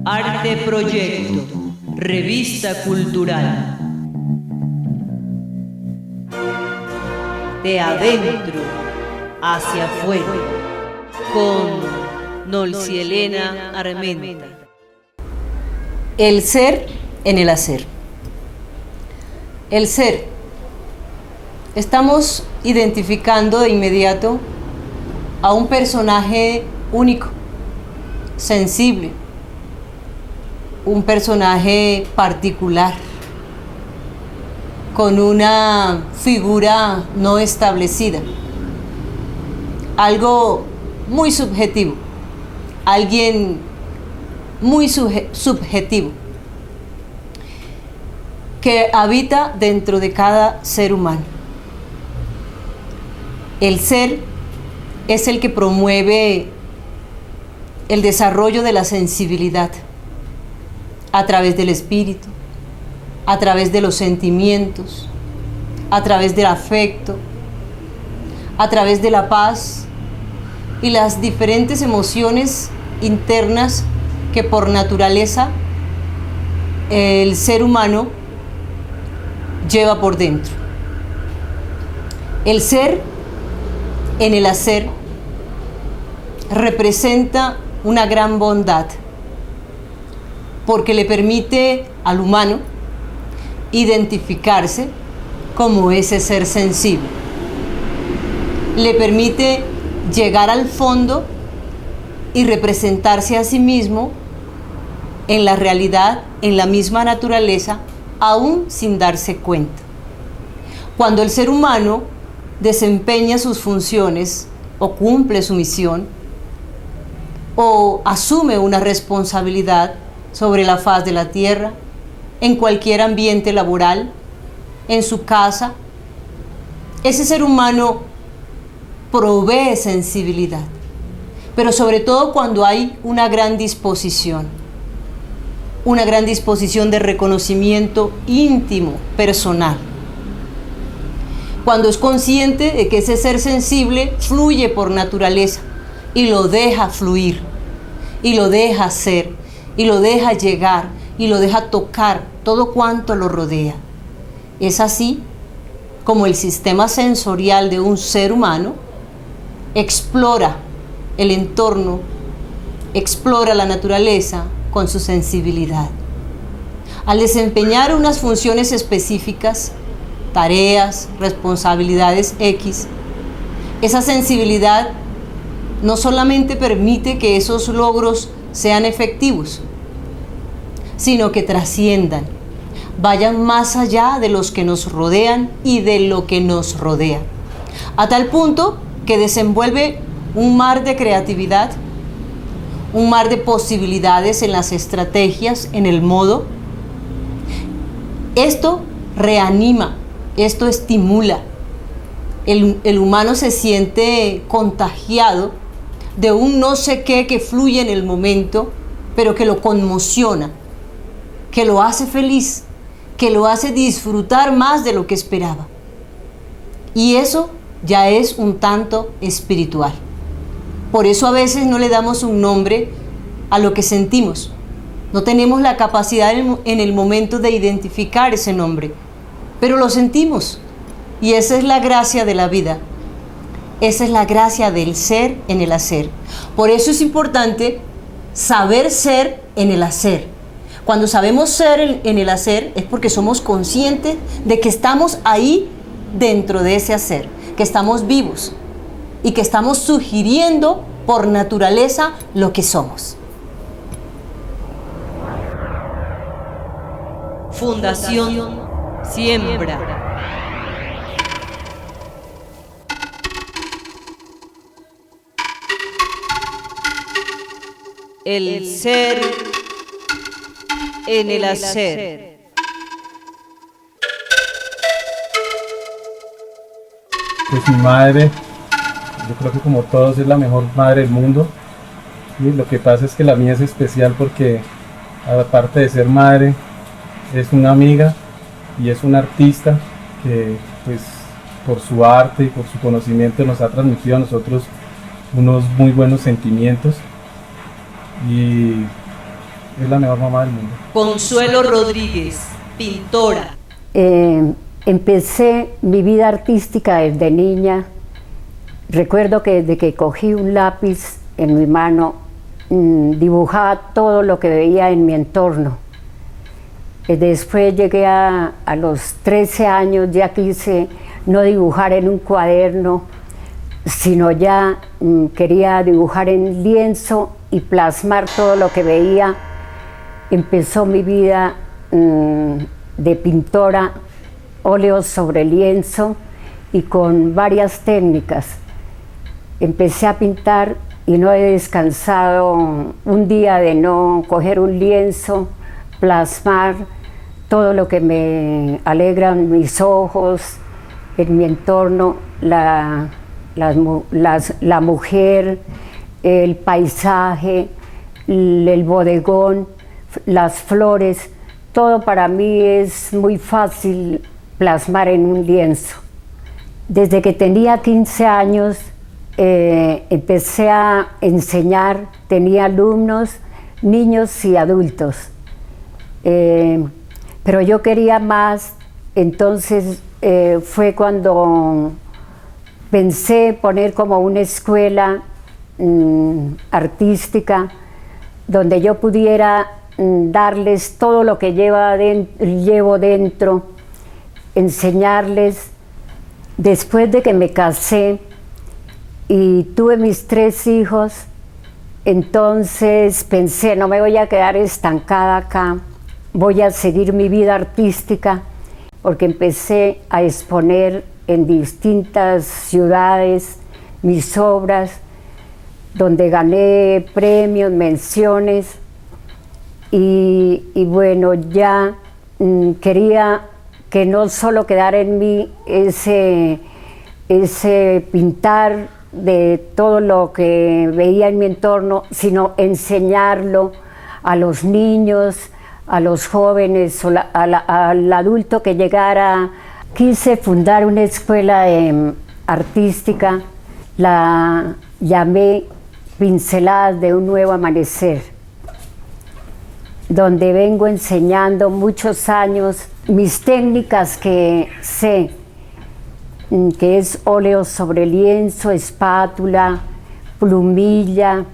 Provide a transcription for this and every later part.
Arte Proyecto, revista cultural. De adentro hacia afuera, con Nolsi Elena Armenta. El ser en el hacer. El ser. Estamos identificando de inmediato a un personaje único, sensible, un personaje particular, con una figura no establecida, algo muy subjetivo, alguien muy subjetivo, que habita dentro de cada ser humano. El ser es el que promueve el desarrollo de la sensibilidad a través del espíritu, a través de los sentimientos, a través del afecto, a través de la paz y las diferentes emociones internas que por naturaleza el ser humano lleva por dentro. El ser en el hacer representa una gran bondad, porque le permite al humano identificarse como ese ser sensible. Le permite llegar al fondo y representarse a sí mismo en la realidad, en la misma naturaleza, aún sin darse cuenta. Cuando el ser humano desempeña sus funciones o cumple su misión o asume una responsabilidad sobre la faz de la tierra, en cualquier ambiente laboral, en su casa, ese ser humano provee sensibilidad, pero sobre todo cuando hay una gran disposición de reconocimiento íntimo, personal. Cuando es consciente de que ese ser sensible fluye por naturaleza y lo deja fluir, y lo deja ser, y lo deja llegar, y lo deja tocar todo cuanto lo rodea. Es así como el sistema sensorial de un ser humano explora el entorno, explora la naturaleza con su sensibilidad. Al desempeñar unas funciones específicas, tareas, responsabilidades X, esa sensibilidad no solamente permite que esos logros sean efectivos, sino que trasciendan, vayan más allá de los que nos rodean y de lo que nos rodea, a tal punto que desenvuelve un mar de creatividad, un mar de posibilidades en las estrategias, en el modo. Esto reanima, esto estimula. El humano se siente contagiado de un no sé qué que fluye en el momento, pero que lo conmociona, que lo hace feliz, que lo hace disfrutar más de lo que esperaba. Y eso ya es un tanto espiritual. Por eso a veces no le damos un nombre a lo que sentimos. No tenemos la capacidad en el momento de identificar ese nombre, pero lo sentimos. Y esa es la gracia de la vida. Esa es la gracia del ser en el hacer. Por eso es importante saber ser en el hacer. Cuando sabemos ser en el hacer es porque somos conscientes de que estamos ahí dentro de ese hacer, que estamos vivos y que estamos sugiriendo por naturaleza lo que somos. Fundación Siembra. El ser en el hacer. Pues mi madre, yo creo que como todos es la mejor madre del mundo. Y lo que pasa es que la mía es especial porque aparte de ser madre, es una amiga y es una artista que pues por su arte y por su conocimiento nos ha transmitido a nosotros unos muy buenos sentimientos. Y es la mejor mamá del mundo. Consuelo Rodríguez, pintora. Empecé mi vida artística desde niña. Recuerdo que desde que cogí un lápiz en mi mano, dibujaba todo lo que veía en mi entorno. Después llegué a los 13 años, ya quise no dibujar en un cuaderno, sino ya quería dibujar en lienzo y plasmar todo lo que veía. Empezó mi vida de pintora, óleos sobre lienzo y con varias técnicas. Empecé a pintar y no he descansado un día de no coger un lienzo, plasmar todo lo que me alegran mis ojos, en mi entorno, la mujer, el paisaje, el bodegón, las flores. Todo para mí es muy fácil plasmar en un lienzo. Desde que tenía 15 años empecé a enseñar, tenía alumnos, niños y adultos. Pero yo quería más, entonces fue cuando pensé poner como una escuela artística donde yo pudiera darles todo lo que llevo dentro, enseñarles. Después de que me casé y tuve mis 3 hijos, entonces pensé, no me voy a quedar estancada acá, voy a seguir mi vida artística, porque empecé a exponer en distintas ciudades mis obras, donde gané premios, menciones, y bueno, ya quería que no solo quedara en mí ese pintar de todo lo que veía en mi entorno, sino enseñarlo a los niños, a los jóvenes, al adulto que llegara. Quise fundar una escuela artística, la llamé Pinceladas de un Nuevo Amanecer, donde vengo enseñando muchos años mis técnicas que sé, que es óleo sobre lienzo, espátula, plumilla,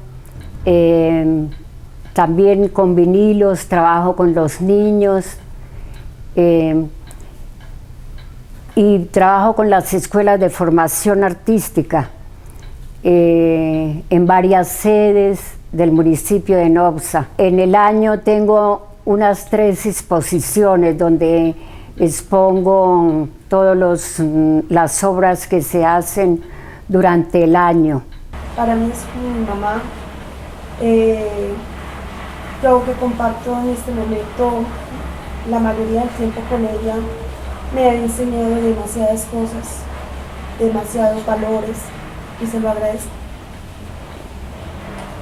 también con vinilos, trabajo con los niños, y trabajo con las escuelas de formación artística en varias sedes del municipio de Nopsa. En el año tengo unas 3 exposiciones donde expongo todas las obras que se hacen durante el año. Para mí es mi mamá. Yo que comparto en este momento la mayoría del tiempo con ella, me ha enseñado demasiadas cosas, demasiados valores, y se lo agradezco.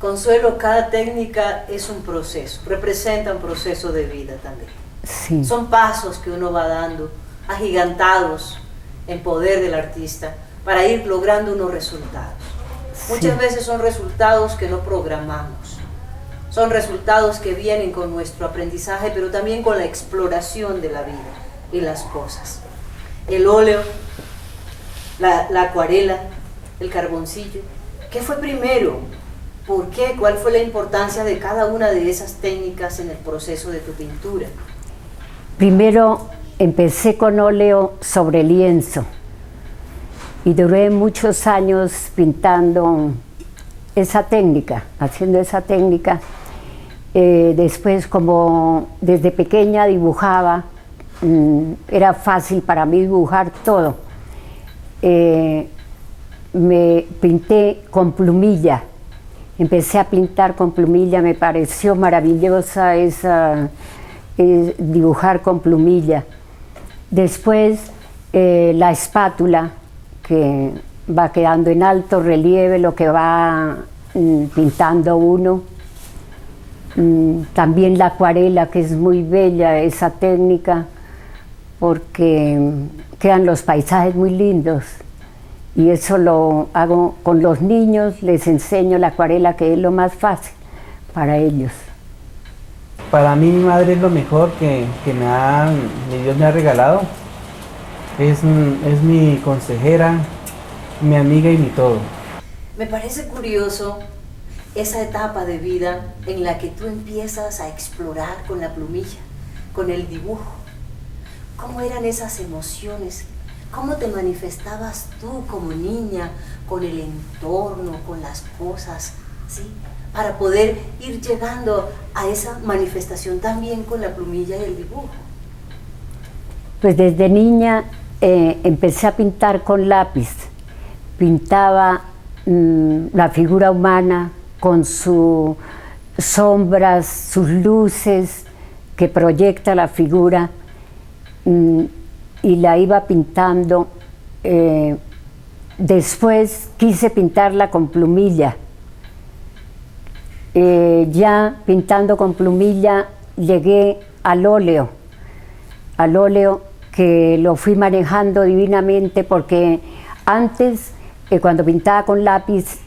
Consuelo, cada técnica es un proceso, representa un proceso de vida también. Sí. Son pasos que uno va dando, agigantados en poder del artista, para ir logrando unos resultados. Sí. Muchas veces son resultados que no programamos, son resultados que vienen con nuestro aprendizaje, pero también con la exploración de la vida y las cosas. El óleo, la acuarela, el carboncillo. ¿Qué fue primero? ¿Por qué? ¿Cuál fue la importancia de cada una de esas técnicas en el proceso de tu pintura? Primero empecé con óleo sobre lienzo y duré muchos años pintando esa técnica, haciendo esa técnica. Después, como desde pequeña dibujaba, era fácil para mí dibujar todo. Me pinté con plumilla, empecé a pintar con plumilla, me pareció maravillosa dibujar con plumilla. Después la espátula, que va quedando en alto relieve lo que va pintando uno. También la acuarela, que es muy bella esa técnica, porque quedan los paisajes muy lindos. Y eso lo hago con los niños, les enseño la acuarela, que es lo más fácil para ellos. Para mí mi madre es lo mejor que Dios me ha regalado. Es mi consejera, mi amiga y mi todo. Me parece curioso esa etapa de vida en la que tú empiezas a explorar con la plumilla, con el dibujo. ¿Cómo eran esas emociones? ¿Cómo te manifestabas tú como niña con el entorno, con las cosas, ¿sí? Para poder ir llegando a esa manifestación también con la plumilla y el dibujo. Pues desde niña empecé a pintar con lápiz. Pintaba la figura humana con sus sombras, sus luces que proyecta la figura, y la iba pintando. Después quise pintarla con plumilla. Ya pintando con plumilla llegué al óleo que lo fui manejando divinamente, porque antes cuando pintaba con lápiz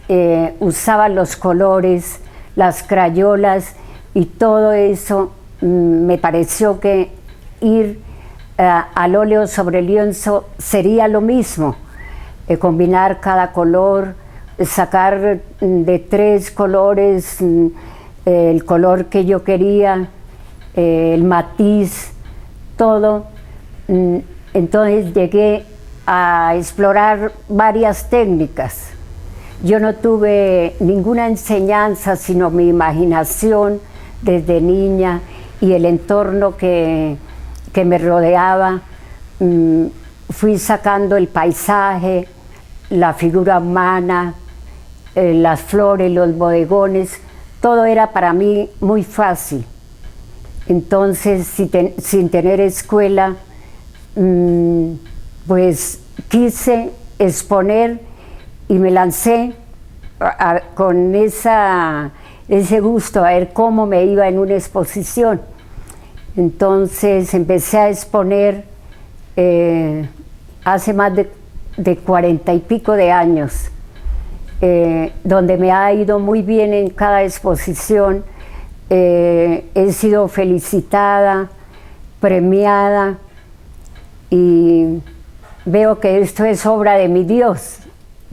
usaba los colores, las crayolas, y todo eso me pareció que ir al óleo sobre lienzo sería lo mismo, combinar cada color, sacar de 3 colores el color que yo quería, el matiz, todo. Entonces llegué a explorar varias técnicas. Yo no tuve ninguna enseñanza, sino mi imaginación desde niña y el entorno que me rodeaba. Fui sacando el paisaje, la figura humana, las flores, los bodegones, todo era para mí muy fácil. Entonces, sin tener escuela, pues quise exponer y me lancé con ese gusto a ver cómo me iba en una exposición. Entonces empecé a exponer hace más de 40 y pico de años, donde me ha ido muy bien en cada exposición. He sido felicitada, premiada, y veo que esto es obra de mi Dios,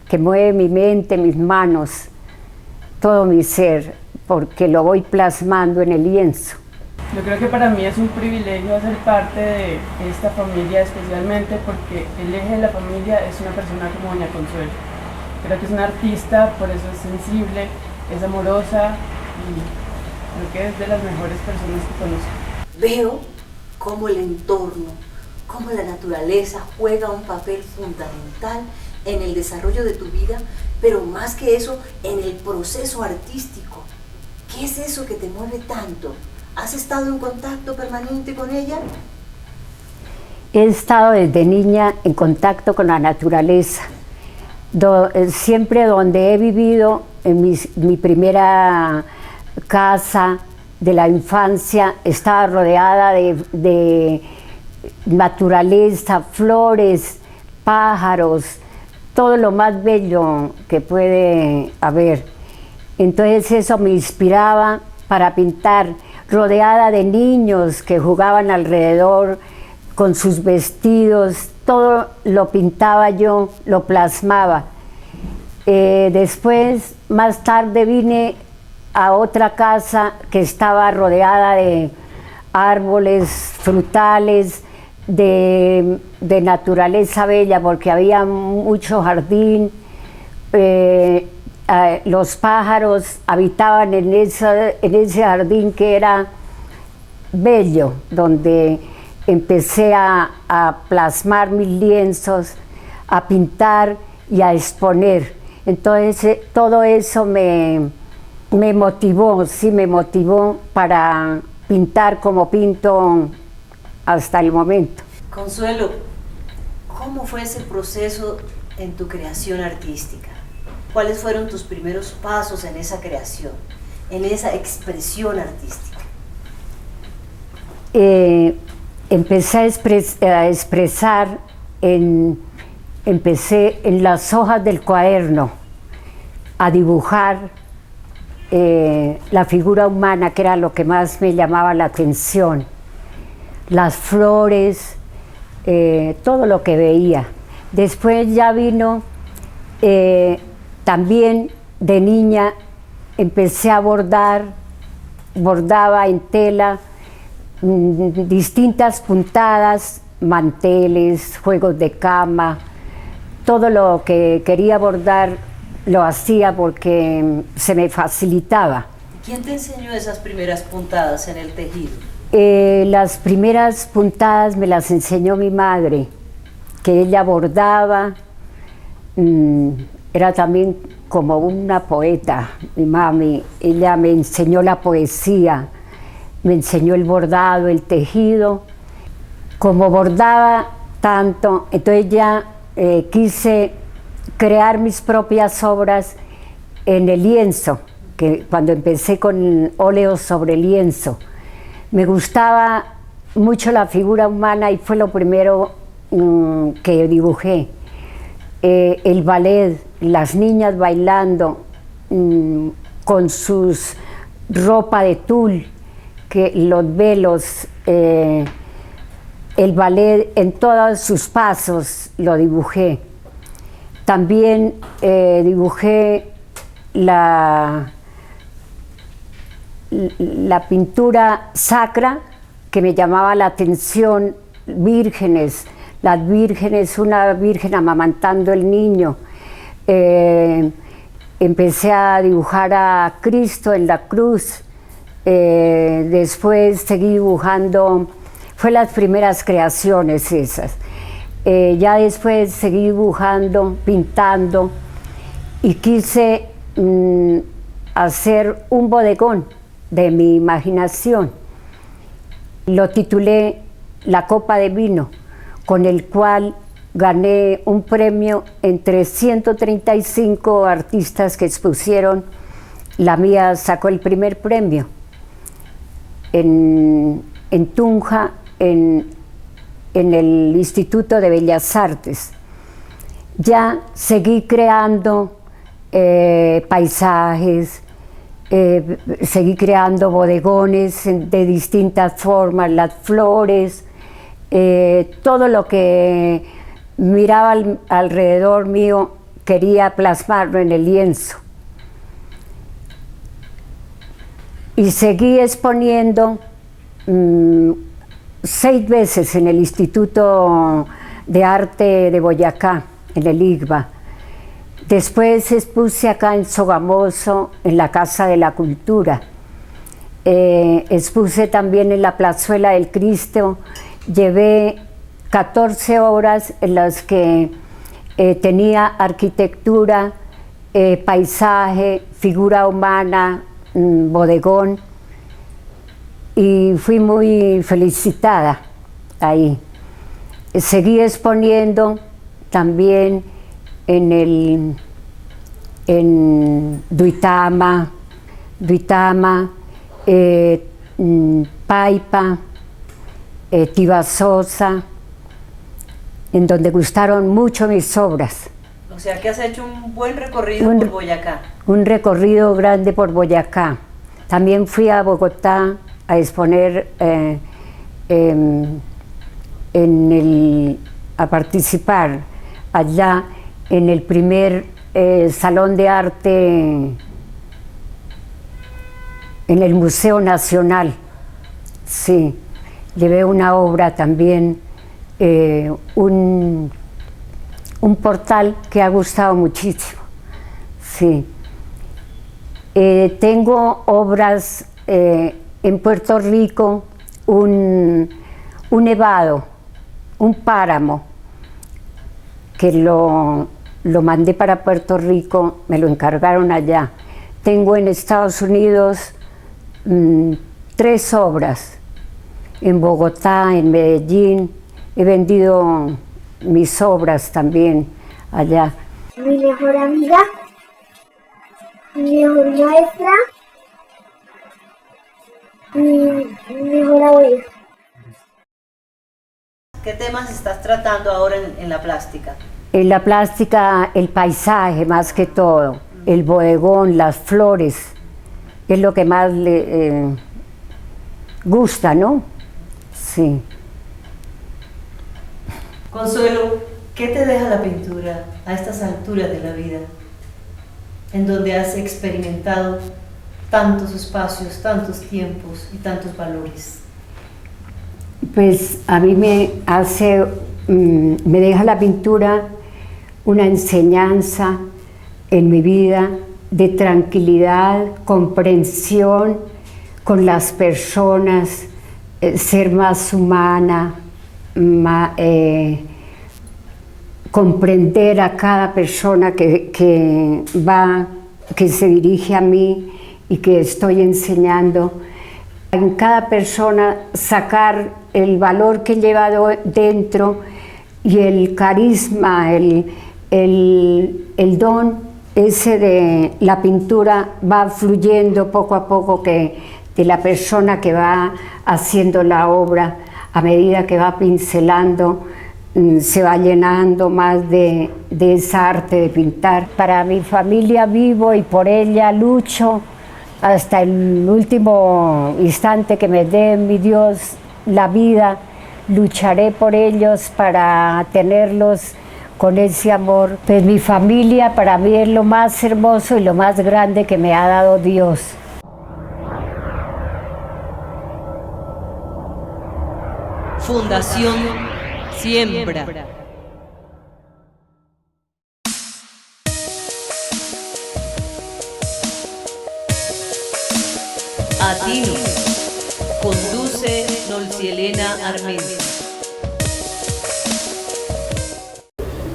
que mueve mi mente, mis manos, todo mi ser, porque lo voy plasmando en el lienzo. Yo creo que para mí es un privilegio ser parte de esta familia, especialmente porque el eje de la familia es una persona como doña Consuelo. Creo que es una artista, por eso es sensible, es amorosa y creo que es de las mejores personas que conozco. Veo cómo el entorno, cómo la naturaleza juega un papel fundamental en el desarrollo de tu vida, pero más que eso, en el proceso artístico. ¿Qué es eso que te mueve tanto? ¿Has estado en contacto permanente con ella? He estado desde niña en contacto con la naturaleza. Siempre donde he vivido, en mi primera casa de la infancia, estaba rodeada de naturaleza, flores, pájaros, todo lo más bello que puede haber. Entonces eso me inspiraba para pintar, rodeada de niños que jugaban alrededor con sus vestidos, todo lo pintaba yo, lo plasmaba. Después, más tarde, vine a otra casa que estaba rodeada de árboles frutales, de naturaleza bella, porque había mucho jardín. Los pájaros habitaban en ese jardín que era bello, donde empecé a plasmar mis lienzos, a pintar y a exponer. Entonces todo eso me motivó, sí, me motivó para pintar como pinto hasta el momento. Consuelo, ¿cómo fue ese proceso en tu creación artística? ¿Cuáles fueron tus primeros pasos en esa creación, en esa expresión artística? Empecé a expresar, empecé en las hojas del cuaderno, a dibujar la figura humana, que era lo que más me llamaba la atención, las flores, todo lo que veía. Después ya vino, también de niña empecé a bordar, bordaba en tela, distintas puntadas, manteles, juegos de cama, todo lo que quería bordar lo hacía porque se me facilitaba. ¿Quién te enseñó esas primeras puntadas en el tejido? Las primeras puntadas me las enseñó mi madre, que ella bordaba, era también como una poeta, mi mami. Ella me enseñó la poesía, me enseñó el bordado, el tejido. Como bordaba tanto, entonces ya quise crear mis propias obras en el lienzo, que cuando empecé con óleos sobre lienzo. Me gustaba mucho la figura humana y fue lo primero que dibujé. El ballet, las niñas bailando con sus ropa de tul, que los velos, el ballet en todos sus pasos lo dibujé. También dibujé la pintura sacra, que me llamaba la atención, vírgenes, las vírgenes, una virgen amamantando el niño. Empecé a dibujar a Cristo en la cruz, después seguí dibujando, fue las primeras creaciones esas. Ya después seguí dibujando, pintando, y quise hacer un bodegón de mi imaginación. Lo titulé La Copa de Vino, con el cual gané un premio entre 135 artistas que expusieron. La mía sacó el primer premio en Tunja, en el Instituto de Bellas Artes. Ya seguí creando paisajes, seguí creando bodegones de distintas formas, las flores, todo lo que miraba alrededor mío quería plasmarlo en el lienzo. Y seguí exponiendo 6 veces en el Instituto de Arte de Boyacá, en el IGBA. Después expuse acá en Sogamoso, en la Casa de la Cultura. Expuse también en la Plazuela del Cristo. Llevé 14 obras en las que tenía arquitectura, paisaje, figura humana, bodegón, y fui muy felicitada ahí. Seguí exponiendo también en Duitama, Paipa, Tibasosa, en donde gustaron mucho mis obras. O sea que has hecho un buen recorrido por Boyacá. Un recorrido grande por Boyacá. También fui a Bogotá a exponer, a participar allá en el primer Salón de Arte en el Museo Nacional. Sí, llevé una obra también, un portal que ha gustado muchísimo. Sí. Tengo obras en Puerto Rico, un nevado, un páramo, que lo mandé para Puerto Rico, me lo encargaron allá. Tengo en Estados Unidos 3 obras, en Bogotá, en Medellín. He vendido mis obras también allá. Mi mejor amiga, mi mejor maestra, mi mejor abuela. ¿Qué temas estás tratando ahora en la plástica? En la plástica, el paisaje más que todo, el bodegón, las flores, es lo que más le gusta, ¿no? Sí. Consuelo, ¿qué te deja la pintura a estas alturas de la vida, en donde has experimentado tantos espacios, tantos tiempos y tantos valores? Pues a mí me deja la pintura una enseñanza en mi vida de tranquilidad, comprensión con las personas, ser más humana, comprender a cada persona que se dirige a mí y que estoy enseñando. En cada persona sacar el valor que lleva dentro y el carisma, el don ese de la pintura va fluyendo poco a poco de la persona que va haciendo la obra. A medida que va pincelando, se va llenando más de esa arte de pintar. Para mi familia vivo y por ella lucho hasta el último instante que me dé mi Dios la vida. Lucharé por ellos para tenerlos con ese amor. Pues mi familia para mí es lo más hermoso y lo más grande que me ha dado Dios. Fundación Siembra. Atino. Conduce Nolcielena Armenta.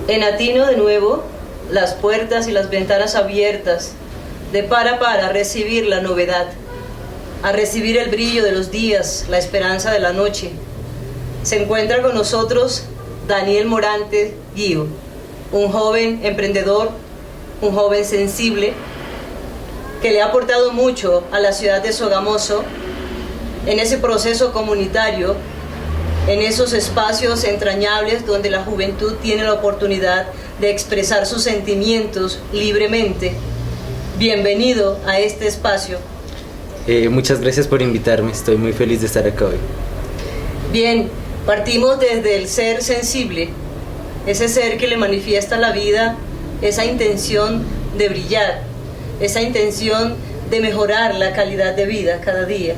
En Atino de nuevo, las puertas y las ventanas abiertas, de par a par a recibir la novedad, a recibir el brillo de los días, la esperanza de la noche. Se encuentra con nosotros Daniel Morante Guío, un joven emprendedor, un joven sensible, que le ha aportado mucho a la ciudad de Sogamoso en ese proceso comunitario, en esos espacios entrañables donde la juventud tiene la oportunidad de expresar sus sentimientos libremente. Bienvenido a este espacio. Muchas gracias por invitarme, estoy muy feliz de estar acá hoy. Bien, partimos desde el ser sensible, ese ser que le manifiesta a la vida esa intención de brillar, esa intención de mejorar la calidad de vida cada día.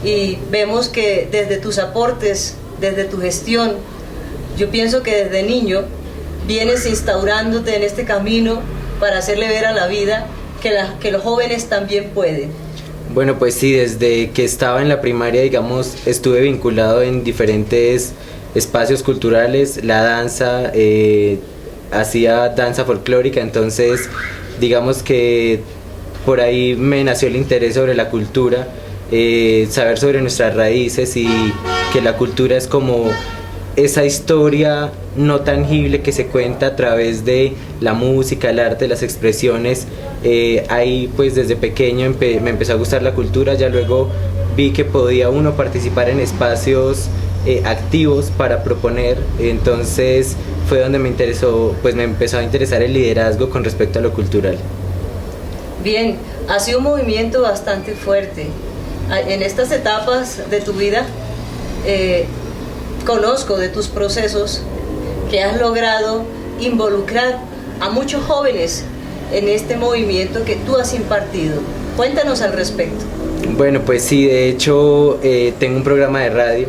Y vemos que desde tus aportes, desde tu gestión, yo pienso que desde niño vienes instaurándote en este camino para hacerle ver a la vida que los jóvenes también pueden. Bueno, pues sí, desde que estaba en la primaria, digamos, estuve vinculado en diferentes espacios culturales, la danza, hacía danza folclórica, entonces digamos que por ahí me nació el interés sobre la cultura, saber sobre nuestras raíces y que la cultura es como esa historia no tangible que se cuenta a través de la música, el arte, las expresiones. Ahí pues desde pequeño me empezó a gustar la cultura, ya luego vi que podía uno participar en espacios activos para proponer, entonces fue donde me empezó a interesar el liderazgo con respecto a lo cultural. Bien, ha sido un movimiento bastante fuerte. En estas etapas de tu vida, conozco de tus procesos que has logrado involucrar a muchos jóvenes en este movimiento que tú has impartido. Cuéntanos al respecto. Bueno, pues sí, de hecho tengo un programa de radio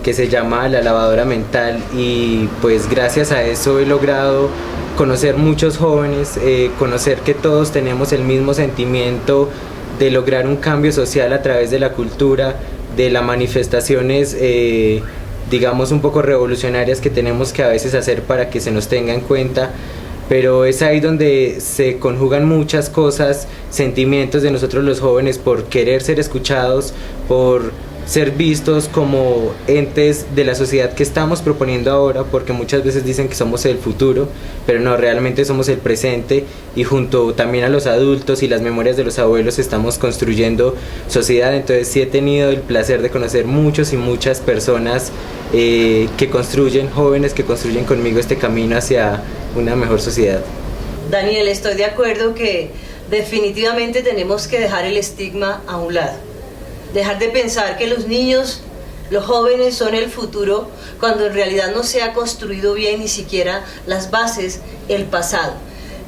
que se llama La Lavadora Mental y pues gracias a eso he logrado conocer muchos jóvenes, conocer que todos tenemos el mismo sentimiento de lograr un cambio social a través de la cultura, de las manifestaciones digamos un poco revolucionarias que tenemos que a veces hacer para que se nos tenga en cuenta, pero es ahí donde se conjugan muchas cosas, sentimientos de nosotros los jóvenes por querer ser escuchados, por ser vistos como entes de la sociedad que estamos proponiendo ahora, porque muchas veces dicen que somos el futuro, pero no, realmente somos el presente, y junto también a los adultos y las memorias de los abuelos estamos construyendo sociedad. Entonces sí he tenido el placer de conocer muchos y muchas personas que construyen, jóvenes que construyen conmigo este camino hacia una mejor sociedad. Daniel, estoy de acuerdo que definitivamente tenemos que dejar el estigma a un lado. Dejar de pensar que los niños, los jóvenes son el futuro, cuando en realidad no se ha construido bien ni siquiera las bases, el pasado.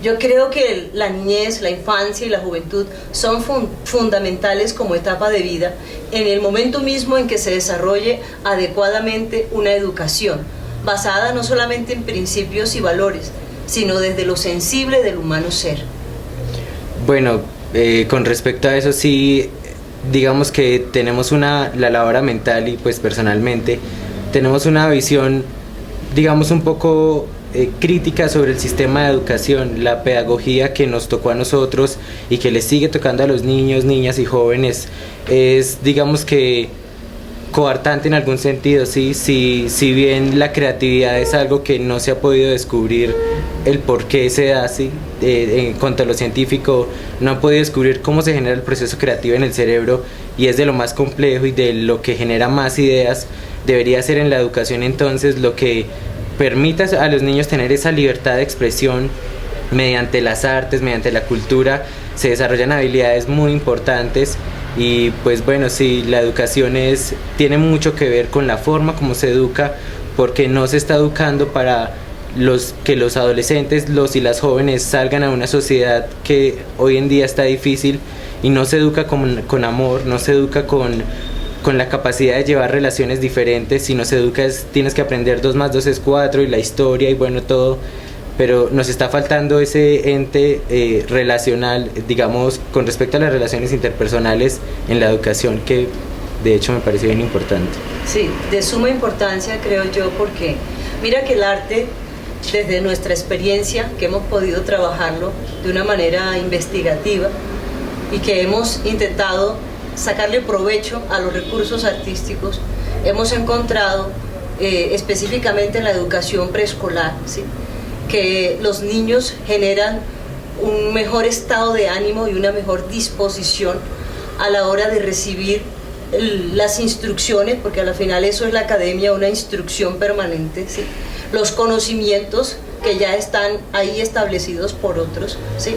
Yo creo que la niñez, la infancia y la juventud son fundamentales como etapa de vida en el momento mismo en que se desarrolle adecuadamente una educación, basada no solamente en principios y valores, sino desde lo sensible del humano ser. Bueno, con respecto a eso sí, digamos que tenemos la lavadora mental y pues personalmente tenemos una visión, digamos, un poco crítica sobre el sistema de educación, la pedagogía que nos tocó a nosotros y que les sigue tocando a los niños, niñas y jóvenes es, digamos que, coartante en algún sentido, ¿sí? Si bien la creatividad es algo que no se ha podido descubrir el por qué se da así, en cuanto a lo científico, no han podido descubrir cómo se genera el proceso creativo en el cerebro y es de lo más complejo y de lo que genera más ideas. Debería ser en la educación entonces lo que permita a los niños tener esa libertad de expresión mediante las artes, mediante la cultura, se desarrollan habilidades muy importantes. Y pues bueno, sí, la educación tiene mucho que ver con la forma como se educa, porque no se está educando para que los adolescentes, los y las jóvenes salgan a una sociedad que hoy en día está difícil y no se educa con amor, no se educa con la capacidad de llevar relaciones diferentes, sino se educa tienes que aprender 2 más 2 es 4 y la historia y bueno, todo. Pero nos está faltando ese ente relacional, digamos, con respecto a las relaciones interpersonales en la educación, que de hecho me parece bien importante. Sí, de suma importancia creo yo, porque mira que el arte, desde nuestra experiencia, que hemos podido trabajarlo de una manera investigativa y que hemos intentado sacarle provecho a los recursos artísticos, hemos encontrado específicamente en la educación preescolar, ¿sí?, que los niños generan un mejor estado de ánimo y una mejor disposición a la hora de recibir las instrucciones, porque al final eso es la academia, una instrucción permanente, ¿sí?, los conocimientos que ya están ahí establecidos por otros, ¿sí?,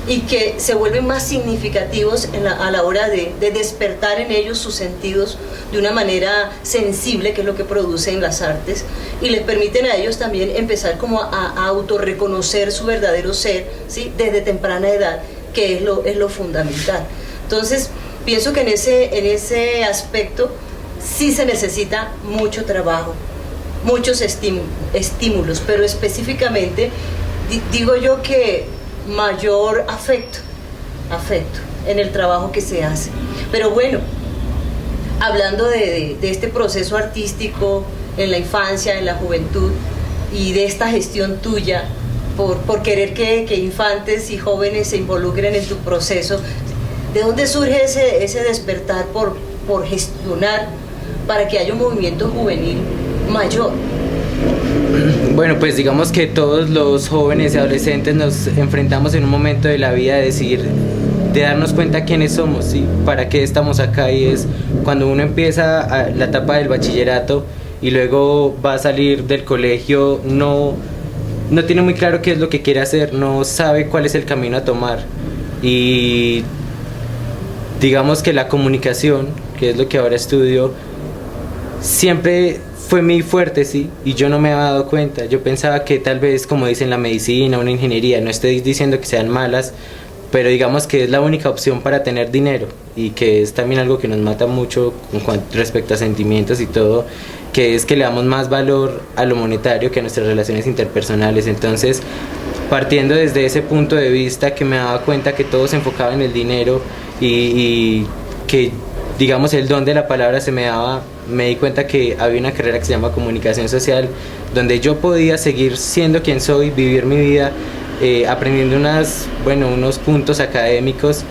y que se vuelven más significativos a la hora de despertar en ellos sus sentidos de una manera sensible, que es lo que producen las artes, y les permiten a ellos también empezar como a autorreconocer su verdadero ser, ¿sí?, desde temprana edad, que es lo fundamental. Entonces, pienso que en ese aspecto sí se necesita mucho trabajo, muchos estímulos, pero específicamente digo yo que mayor afecto en el trabajo que se hace. Pero bueno, hablando de este proceso artístico en la infancia, en la juventud, y de esta gestión tuya por querer que infantes y jóvenes se involucren en tu proceso, ¿de dónde surge ese despertar por gestionar para que haya un movimiento juvenil mayor? Bueno, pues digamos que todos los jóvenes y adolescentes nos enfrentamos en un momento de la vida de darnos cuenta quiénes somos, ¿sí?, para qué estamos acá, y es cuando uno empieza la etapa del bachillerato y luego va a salir del colegio, no tiene muy claro qué es lo que quiere hacer, no sabe cuál es el camino a tomar, y digamos que la comunicación, que es lo que ahora estudio, siempre fue muy fuerte, sí, y yo no me había dado cuenta. Yo pensaba que tal vez, como dicen, la medicina, una ingeniería, no estoy diciendo que sean malas, pero digamos que es la única opción para tener dinero, y que es también algo que nos mata mucho respecto a sentimientos y todo, que es que le damos más valor a lo monetario que a nuestras relaciones interpersonales. Entonces, partiendo desde ese punto de vista, que me daba cuenta que todo se enfocaba en el dinero y que, digamos, el don de la palabra se me daba, me di cuenta que había una carrera que se llama comunicación social, donde yo podía seguir siendo quien soy, vivir mi vida, aprendiendo unos puntos académicos,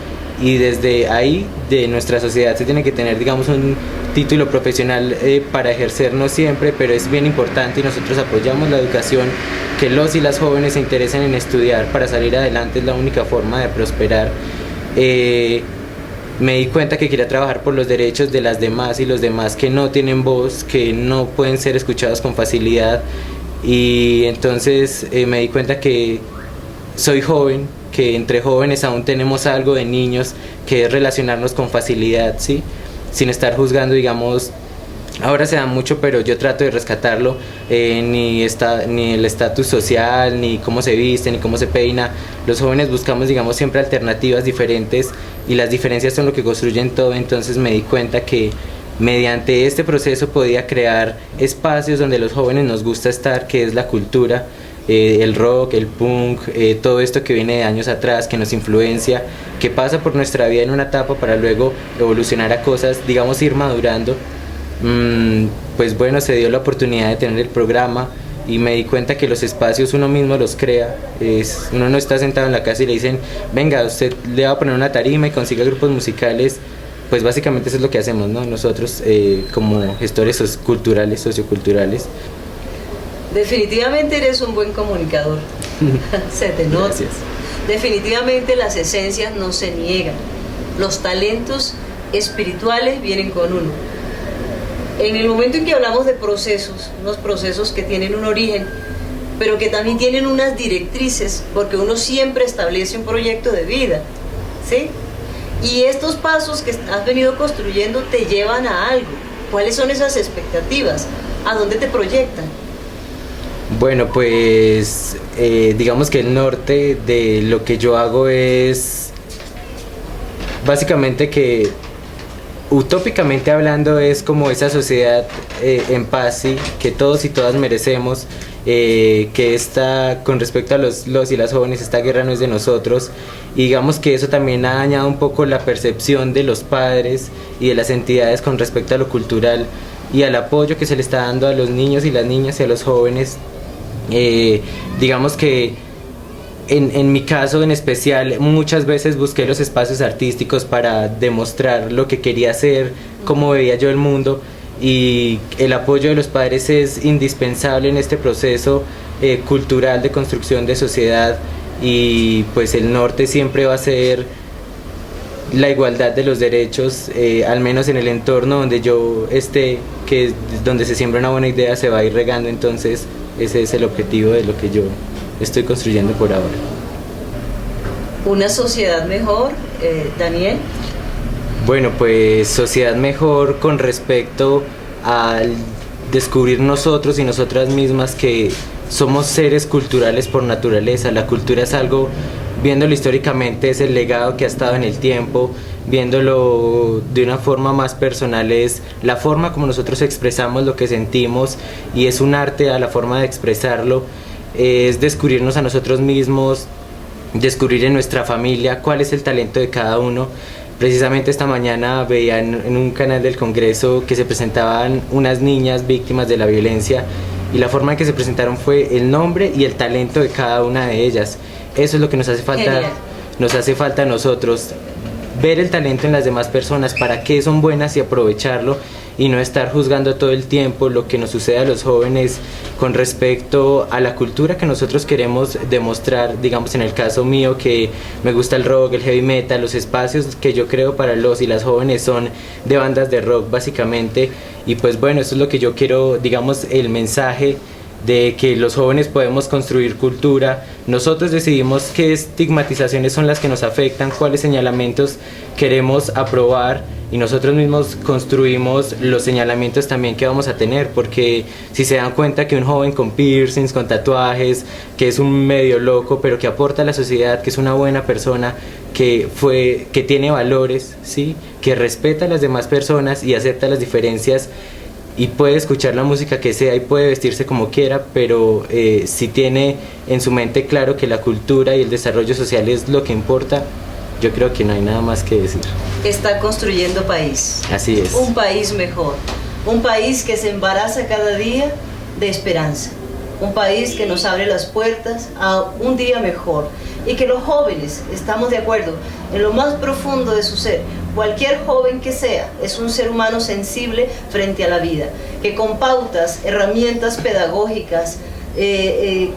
y desde ahí de nuestra sociedad se tiene que tener, digamos, un título profesional para ejercernos siempre, pero es bien importante, y nosotros apoyamos la educación, que los y las jóvenes se interesen en estudiar para salir adelante, es la única forma de prosperar. Me di cuenta que quería trabajar por los derechos de las demás y los demás que no tienen voz, que no pueden ser escuchados con facilidad, y entonces me di cuenta que soy joven, que entre jóvenes aún tenemos algo de niños, que es relacionarnos con facilidad, ¿sí? Sin estar juzgando, digamos, ahora se da mucho, pero yo trato de rescatarlo, ni el estatus social, ni cómo se viste, ni cómo se peina. Los jóvenes buscamos, digamos, siempre alternativas diferentes y las diferencias son lo que construyen todo. Entonces me di cuenta que mediante este proceso podía crear espacios donde los jóvenes nos gusta estar, que es la cultura, el rock, el punk, todo esto que viene de años atrás, que nos influencia, que pasa por nuestra vida en una etapa para luego evolucionar a cosas, digamos, ir madurando. Pues bueno, se dio la oportunidad de tener el programa y me di cuenta que los espacios uno mismo los crea. Uno no está sentado en la casa y le dicen, venga, usted le va a poner una tarima y consiga grupos musicales. Pues básicamente eso es lo que hacemos, ¿no? Nosotros como gestores culturales, socioculturales. Definitivamente eres un buen comunicador. Se te nota. Gracias. Definitivamente las esencias no se niegan. Los talentos espirituales vienen con uno. En el momento en que hablamos de procesos, unos procesos que tienen un origen, pero que también tienen unas directrices, porque uno siempre establece un proyecto de vida, ¿sí? Y estos pasos que has venido construyendo te llevan a algo. ¿Cuáles son esas expectativas? ¿A dónde te proyectan? Bueno, pues digamos que el norte de lo que yo hago es básicamente que utópicamente hablando es como esa sociedad en paz, ¿sí? Que todos y todas merecemos, que esta, con respecto a los y las jóvenes, esta guerra no es de nosotros, y digamos que eso también ha dañado un poco la percepción de los padres y de las entidades con respecto a lo cultural y al apoyo que se le está dando a los niños y las niñas y a los jóvenes. Digamos que en mi caso en especial muchas veces busqué los espacios artísticos para demostrar lo que quería hacer, cómo veía yo el mundo, y el apoyo de los padres es indispensable en este proceso cultural de construcción de sociedad, y pues el norte siempre va a ser la igualdad de los derechos, al menos en el entorno donde yo esté, que es donde se siembra una buena idea, se va a ir regando. Entonces ese es el objetivo de lo que yo estoy construyendo por ahora. ¿Una sociedad mejor, Daniel? Bueno, pues sociedad mejor con respecto al descubrir nosotros y nosotras mismas que somos seres culturales por naturaleza. La cultura es algo, viéndolo históricamente, es el legado que ha estado en el tiempo. Viéndolo de una forma más personal, es la forma como nosotros expresamos lo que sentimos, y es un arte a la forma de expresarlo. Es descubrirnos a nosotros mismos, descubrir en nuestra familia cuál es el talento de cada uno. Precisamente esta mañana veía en un canal del Congreso que se presentaban unas niñas víctimas de la violencia, y la forma en que se presentaron fue el nombre y el talento de cada una de ellas. Eso es lo que nos hace falta. Genial. Nos hace falta a nosotros ver el talento en las demás personas, para qué son buenas y aprovecharlo, y no estar juzgando todo el tiempo lo que nos sucede a los jóvenes con respecto a la cultura que nosotros queremos demostrar. Digamos, en el caso mío, que me gusta el rock, el heavy metal, los espacios que yo creo para los y las jóvenes son de bandas de rock básicamente, y pues bueno, eso es lo que yo quiero, digamos, el mensaje de que los jóvenes podemos construir cultura. Nosotros decidimos qué estigmatizaciones son las que nos afectan, cuáles señalamientos queremos aprobar, y nosotros mismos construimos los señalamientos también que vamos a tener, porque si se dan cuenta que un joven con piercings, con tatuajes, que es un medio loco, pero que aporta a la sociedad, que es una buena persona, que tiene valores, ¿sí? Que respeta a las demás personas y acepta las diferencias, y puede escuchar la música que sea y puede vestirse como quiera, pero si tiene en su mente claro que la cultura y el desarrollo social es lo que importa, yo creo que no hay nada más que decir. Está construyendo país. Así es. Un país mejor, un país que se embaraza cada día de esperanza, un país que nos abre las puertas a un día mejor, y que los jóvenes estamos de acuerdo en lo más profundo de su ser. Cualquier joven que sea es un ser humano sensible frente a la vida, que con pautas, herramientas pedagógicas,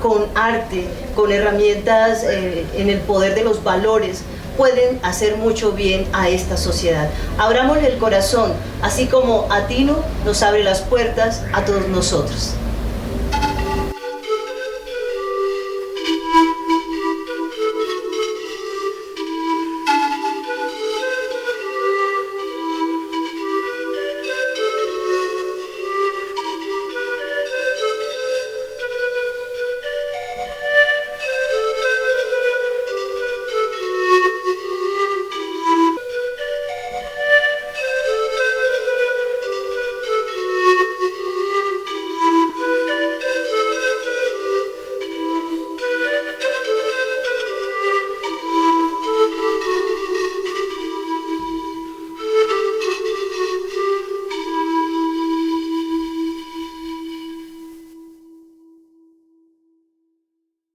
con arte, con herramientas en el poder de los valores, pueden hacer mucho bien a esta sociedad. Abrámosle el corazón, así como Atino nos abre las puertas a todos nosotros.